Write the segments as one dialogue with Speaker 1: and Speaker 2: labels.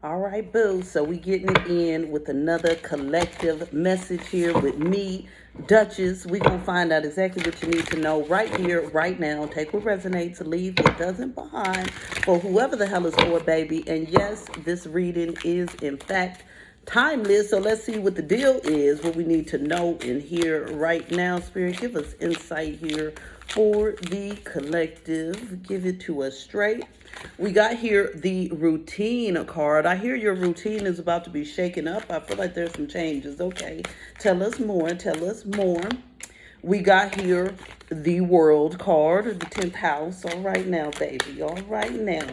Speaker 1: All right, boo. So we getting it in with another collective message here with me, Duchess. We gonna find out exactly what you need to know right here, right now. Take what resonates, leave what doesn't behind for whoever the hell is for, baby. And yes, this reading is in fact timeless. So let's see what the deal is, what we need to know in here right now. Spirit, give us insight here for the collective. Give it to us straight. We got here the routine card. I hear your routine is about to be shaken up. I feel like there's some changes. Okay, tell us more. Tell us more. We got here the world card, the 10th house. All right now, baby. All right now.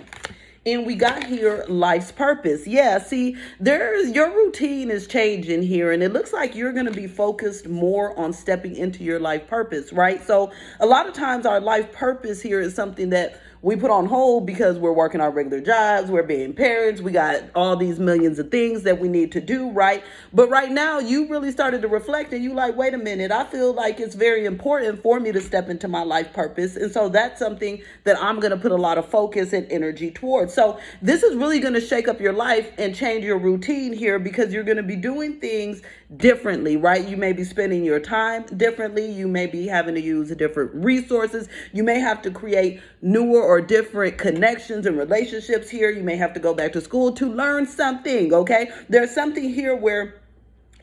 Speaker 1: And we got here life's purpose. Yeah, see, your routine is changing here, and it looks like you're going to be focused more on stepping into your life purpose, right? So a lot of times our life purpose here is something that we put on hold because we're working our regular jobs, we're being parents, we got all these millions of things that we need to do, right? But right now, you really started to reflect and you like, wait a minute, I feel like it's very important for me to step into my life purpose. And so that's something that I'm going to put a lot of focus and energy towards. So this is really going to shake up your life and change your routine here because you're going to be doing things differently, right? You may be spending your time differently. You may be having to use different resources. You may have to create newer or different connections and relationships here. You may have to go back to school to learn something, okay? There's something here where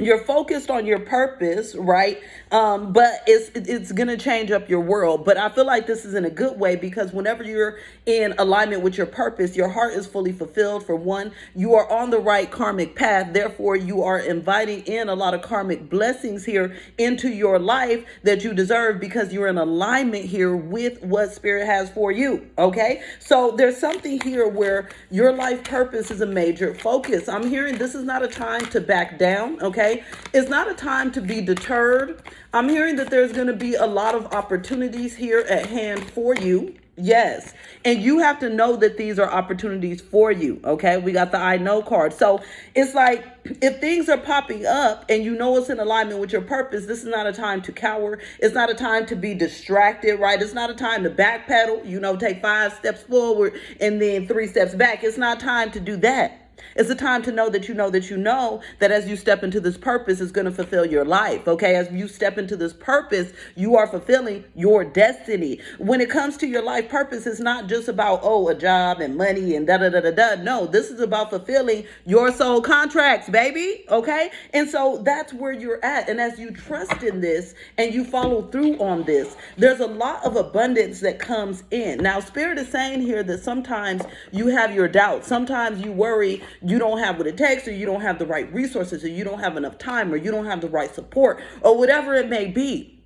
Speaker 1: you're focused on your purpose, right? But it's gonna change up your world. But I feel like this is in a good way because whenever you're in alignment with your purpose, your heart is fully fulfilled. For one, you are on the right karmic path. Therefore, you are inviting in a lot of karmic blessings here into your life that you deserve because you're in alignment here with what Spirit has for you. Okay, so there's something here where your life purpose is a major focus. I'm hearing this is not a time to back down. Okay. It's not a time to be deterred. I'm hearing that there's going to be a lot of opportunities here at hand for you. Yes. And you have to know that these are opportunities for you. Okay. We got the I know card. So it's like if things are popping up and you know it's in alignment with your purpose, this is not a time to cower. It's not a time to be distracted, right? It's not a time to backpedal, take 5 steps forward and then 3 steps back. It's not time to do that. It's a time to know that you know that you know that as you step into this purpose, it's going to fulfill your life. Okay. As you step into this purpose, you are fulfilling your destiny. When it comes to your life purpose, it's not just about, a job and money and da da da da da. No, this is about fulfilling your soul contracts, baby. Okay. And so that's where you're at. And as you trust in this and you follow through on this, there's a lot of abundance that comes in. Now, Spirit is saying here that sometimes you have your doubts. Sometimes you worry you don't have what it takes, or you don't have the right resources, or you don't have enough time, or you don't have the right support, or whatever it may be.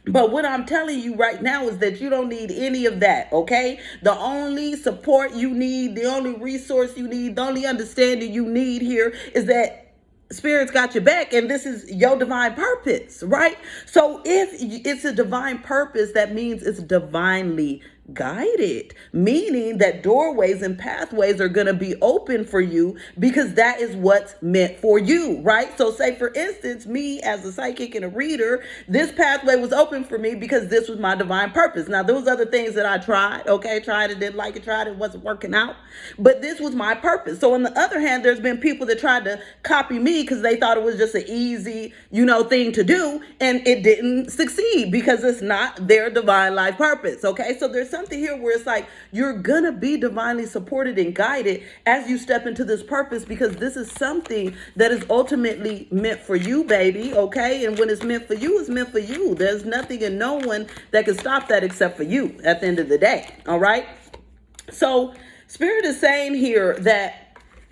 Speaker 1: But what I'm telling you right now is that you don't need any of that, okay? The only support you need, the only resource you need, the only understanding you need here is that Spirit's got your back, and this is your divine purpose, right? So if it's a divine purpose, that means it's divinely guided, meaning that doorways and pathways are going to be open for you because that is what's meant for you, right? So say for instance, me as a psychic and a reader, this pathway was open for me because this was my divine purpose. Now there was other things that I tried it, didn't like it, tried it, wasn't working out, but this was my purpose. So on the other hand, there's been people that tried to copy me because they thought it was just an easy, thing to do, and it didn't succeed because it's not their divine life purpose. Okay, so there's something here where it's like you're gonna be divinely supported and guided as you step into this purpose because this is something that is ultimately meant for you, baby. Okay, and when it's meant for you, it's meant for you. There's nothing and no one that can stop that except for you at the end of the day. All right, so Spirit is saying here that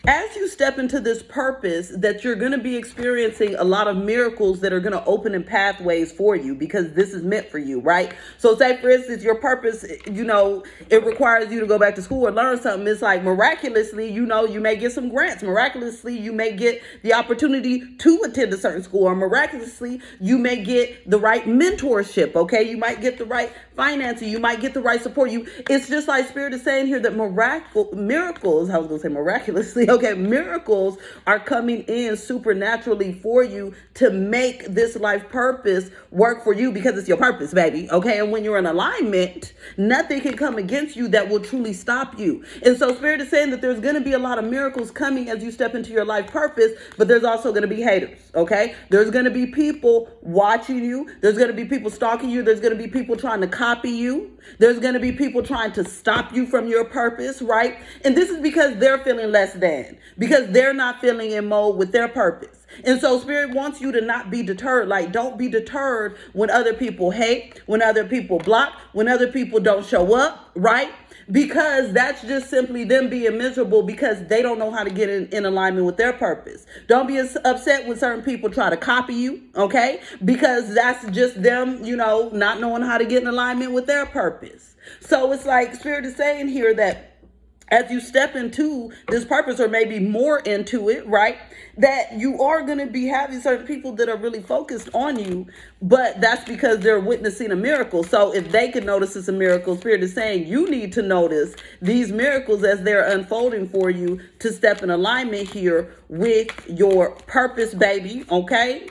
Speaker 1: as you step into this purpose, that you're going to be experiencing a lot of miracles that are going to open in pathways for you because this is meant for you, right? So say, for instance, your purpose, it requires you to go back to school or learn something. It's like miraculously, you may get some grants. Miraculously, you may get the opportunity to attend a certain school, or miraculously, you may get the right mentorship, okay? You might get the right financing. You might get the right support. It's just like Spirit is saying here that miracles, I was going to say miraculously, okay, miracles are coming in supernaturally for you to make this life purpose work for you, because it's your purpose, baby, okay? And when you're in alignment, nothing can come against you that will truly stop you. And so Spirit is saying that there's going to be a lot of miracles coming as you step into your life purpose, but there's also going to be haters, okay? There's going to be people watching you. There's going to be people stalking you. There's going to be people trying to copy you. There's going to be people trying to stop you from your purpose, right? And this is because they're feeling less than, because they're not feeling in mode with their purpose. And so Spirit wants you to not be deterred. Like, don't be deterred when other people hate, when other people block, when other people don't show up, right? Because that's just simply them being miserable because they don't know how to get in alignment with their purpose. Don't be upset when certain people try to copy you, okay? Because that's just them, not knowing how to get in alignment with their purpose. So it's like Spirit is saying here that as you step into this purpose, or maybe more into it, right, that you are going to be having certain people that are really focused on you, but that's because they're witnessing a miracle. So if they can notice it's a miracle, Spirit is saying you need to notice these miracles as they're unfolding for you to step in alignment here with your purpose, baby. Okay.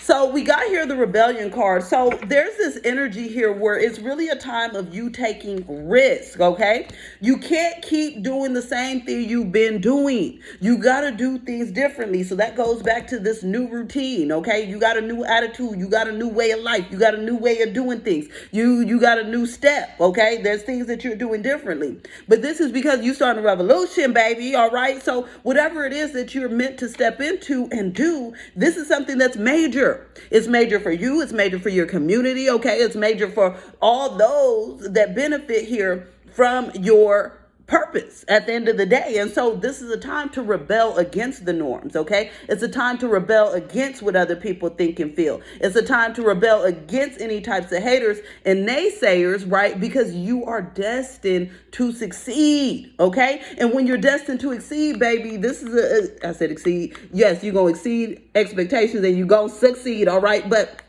Speaker 1: So we got here the rebellion card. So there's this energy here where it's really a time of you taking risk, okay? You can't keep doing the same thing you've been doing. You got to do things differently. So that goes back to this new routine, okay? You got a new attitude. You got a new way of life. You got a new way of doing things. You got a new step, okay? There's things that you're doing differently. But this is because you started a revolution, baby, all right? So whatever it is that you're meant to step into and do, this is something that's major. It's major for you. It's major for your community. Okay. It's major for all those that benefit here from your purpose at the end of the day. And so this is a time to rebel against the norms. Okay. It's a time to rebel against what other people think and feel. It's a time to rebel against any types of haters and naysayers, right? Because you are destined to succeed. Okay. And when you're destined to exceed, baby, this is I said exceed. Yes, you're going to exceed expectations and you're going to succeed. All right. But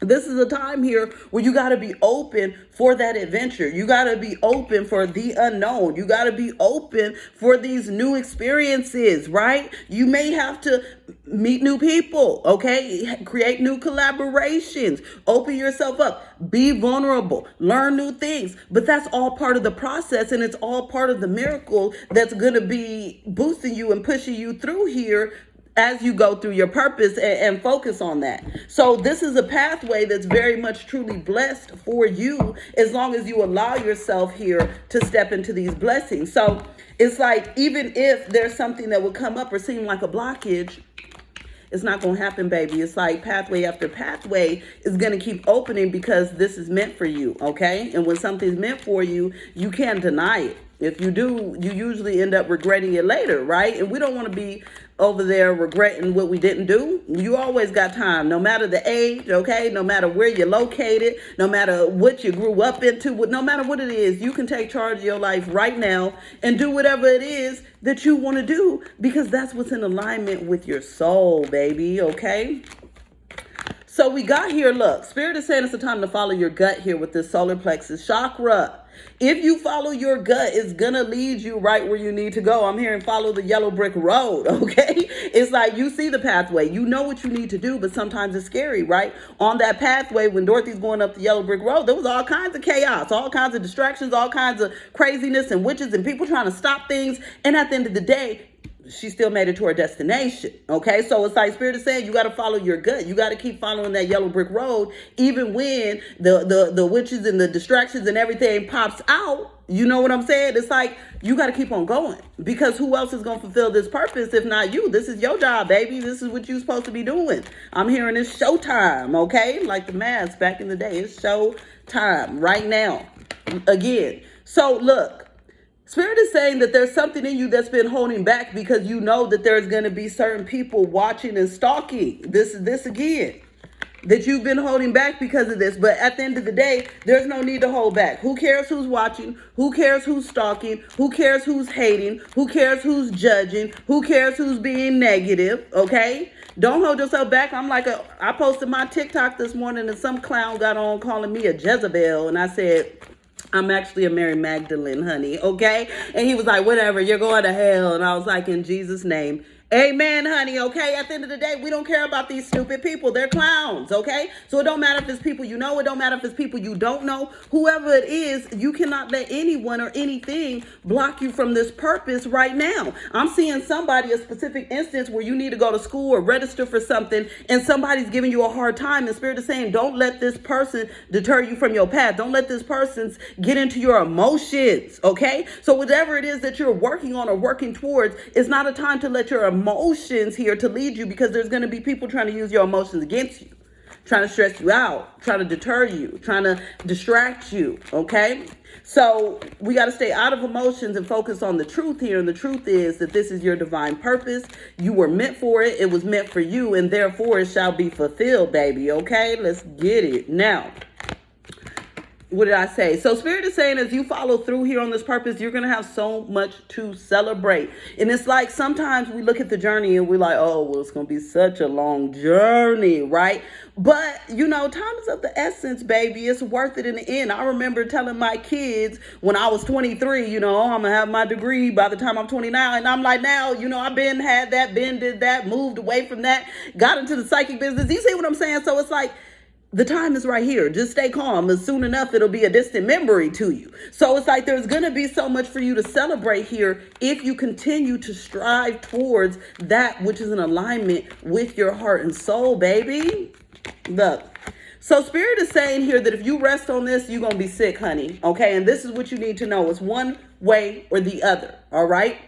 Speaker 1: this is a time here where you got to be open for that adventure. You got to be open for the unknown. You got to be open for these new experiences, right? You may have to meet new people, okay? Create new collaborations. Open yourself up. Be vulnerable. Learn new things. But that's all part of the process, and it's all part of the miracle that's going to be boosting you and pushing you through here as you go through your purpose and focus on that. So this is a pathway that's very much truly blessed for you as long as you allow yourself here to step into these blessings. So it's like, even if there's something that would come up or seem like a blockage, it's not going to happen, baby. It's like pathway after pathway is going to keep opening because this is meant for you, okay? And when something's meant for you, you can't deny it. If you do, you usually end up regretting it later, right? And we don't want to be over there regretting what we didn't do. You always got time, no matter the age, okay? No matter where you're located, no matter what you grew up into, no matter what it is, you can take charge of your life right now and do whatever it is that you want to do, because that's what's in alignment with your soul, baby, okay? So we got here, look, Spirit is saying it's the time to follow your gut here with this solar plexus chakra. If you follow your gut, it's going to lead you right where you need to go. I'm hearing follow the yellow brick road, okay? It's like you see the pathway. You know what you need to do, but sometimes it's scary, right? On that pathway, when Dorothy's going up the yellow brick road, there was all kinds of chaos, all kinds of distractions, all kinds of craziness and witches and people trying to stop things. And at the end of the day, she still made it to her destination. Okay. So it's like Spirit is saying, you got to follow your gut. You got to keep following that yellow brick road, even when the witches and the distractions and everything pops out. You know what I'm saying? It's like, you got to keep on going, because who else is going to fulfill this purpose if not you? This is your job, baby. This is what you're supposed to be doing. I'm hearing it's showtime. Okay. Like the mask back in the day, it's show time right now again. So look, Spirit is saying that there's something in you that's been holding back because you know that there's going to be certain people watching and stalking. This again. that you've been holding back because of this. But at the end of the day, there's no need to hold back. Who cares who's watching? Who cares who's stalking? Who cares who's hating? Who cares who's judging? Who cares who's being negative? Okay? Don't hold yourself back. I posted my TikTok this morning and some clown got on calling me a Jezebel. And I said, I'm actually a Mary Magdalene, honey, okay? And he was like, whatever, you're going to hell. And I was like, in Jesus' name, amen, honey, okay? At the end of the day, we don't care about these stupid people. They're clowns, okay? So it don't matter if it's people you know. It don't matter if it's people you don't know. Whoever it is, you cannot let anyone or anything block you from this purpose right now. I'm seeing somebody, a specific instance where you need to go to school or register for something, and somebody's giving you a hard time. And Spirit is saying, don't let this person deter you from your path. Don't let this person get into your emotions, okay? So whatever it is that you're working on or working towards, it's not a time to let your emotions here to lead you, because there's going to be people trying to use your emotions against you, trying to stress you out, trying to deter you, trying to distract you, okay? So we got to stay out of emotions and focus on the truth here. And the truth is that this is your divine purpose. You were meant for it. It was meant for you, and therefore it shall be fulfilled, baby, okay? Let's get it. Now, what did I say? So Spirit is saying, as you follow through here on this purpose, you're going to have so much to celebrate. And it's like sometimes we look at the journey and we're like, oh, well, it's going to be such a long journey, right? But, time is of the essence, baby. It's worth it in the end. I remember telling my kids when I was 23, I'm going to have my degree by the time I'm 29. And I'm like, now, I've had that, did that, moved away from that, got into the psychic business. You see what I'm saying? So it's like, the time is right here. Just stay calm. And soon enough, it'll be a distant memory to you. So it's like there's going to be so much for you to celebrate here if you continue to strive towards that which is in alignment with your heart and soul, baby. Look. So Spirit is saying here that if you rest on this, you're going to be sick, honey. Okay? And this is what you need to know. It's one way or the other. All right?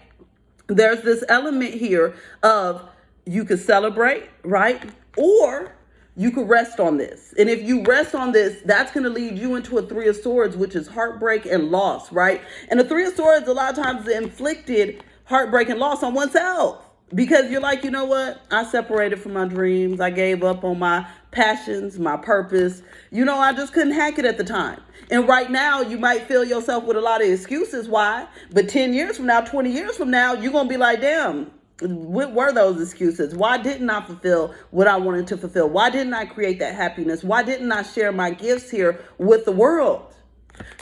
Speaker 1: There's this element here of you could celebrate, right? Or you could rest on this. And if you rest on this, that's going to lead you into a Three of Swords, which is heartbreak and loss, right? And the Three of Swords, a lot of times, inflicted heartbreak and loss on oneself. Because you're like, you know what? I separated from my dreams. I gave up on my passions, my purpose. I just couldn't hack it at the time. And right now, you might feel yourself with a lot of excuses. Why? But 10 years from now, 20 years from now, you're going to be like, damn. What were those excuses? Why didn't I fulfill what I wanted to fulfill? Why didn't I create that happiness? Why didn't I share my gifts here with the world?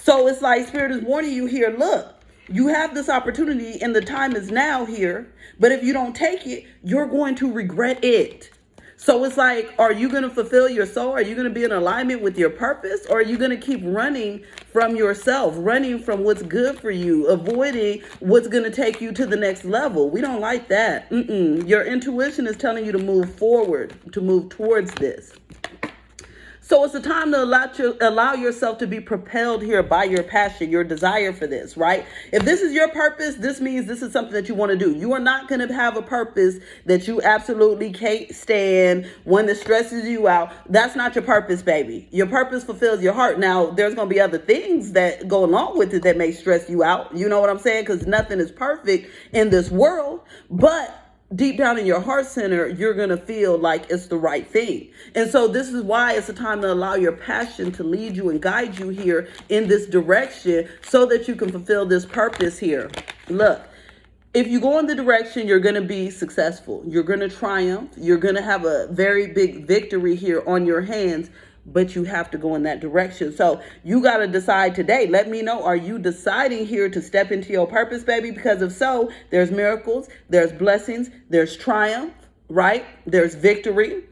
Speaker 1: So it's like Spirit is warning you here. Look, you have this opportunity and the time is now here. But if you don't take it, you're going to regret it. So it's like, are you going to fulfill your soul? Are you going to be in alignment with your purpose? Or are you going to keep running from yourself, running from what's good for you, avoiding what's going to take you to the next level? We don't like that. Your intuition is telling you to move forward, to move towards this. So it's a time to allow yourself to be propelled here by your passion, your desire for this, right? If this is your purpose, this means this is something that you want to do. You are not going to have a purpose that you absolutely can't stand, one that stresses you out. That's not your purpose, baby. Your purpose fulfills your heart. Now, there's going to be other things that go along with it that may stress you out. You know what I'm saying? Because nothing is perfect in this world, but deep down in your heart center, you're going to feel like it's the right thing. And so this is why it's a time to allow your passion to lead you and guide you here in this direction so that you can fulfill this purpose here. Look, if you go in the direction, you're going to be successful. You're going to triumph. You're going to have a very big victory here on your hands. But you have to go in that direction. So you got to decide today. Let me know, are you deciding here to step into your purpose, baby? Because if so, there's miracles, there's blessings, there's triumph, right? There's victory.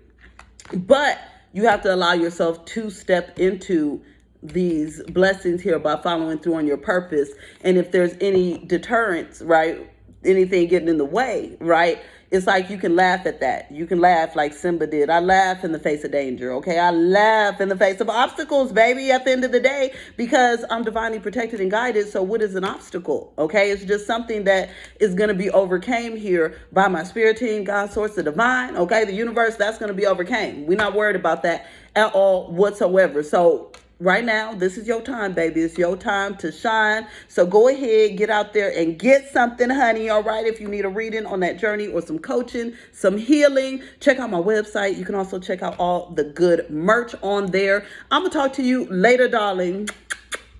Speaker 1: But you have to allow yourself to step into these blessings here by following through on your purpose. And if there's any deterrence, right? Anything getting in the way, right? It's like you can laugh at that. You can laugh like Simba did. I laugh in the face of danger, okay? I laugh in the face of obstacles, baby, at the end of the day, because I'm divinely protected and guided. So what is an obstacle, okay? It's just something that is going to be overcame here by my spirit team, God, source, the divine, okay? The universe, that's going to be overcame. We're not worried about that at all whatsoever. So Right now, this is your time, baby. It's your time to shine. So go ahead, get out there and get something, honey. All right. If you need a reading on that journey or some coaching, some healing, check out my website. You can also check out all the good merch on there. I'm going to talk to you later, darling.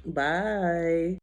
Speaker 1: Bye.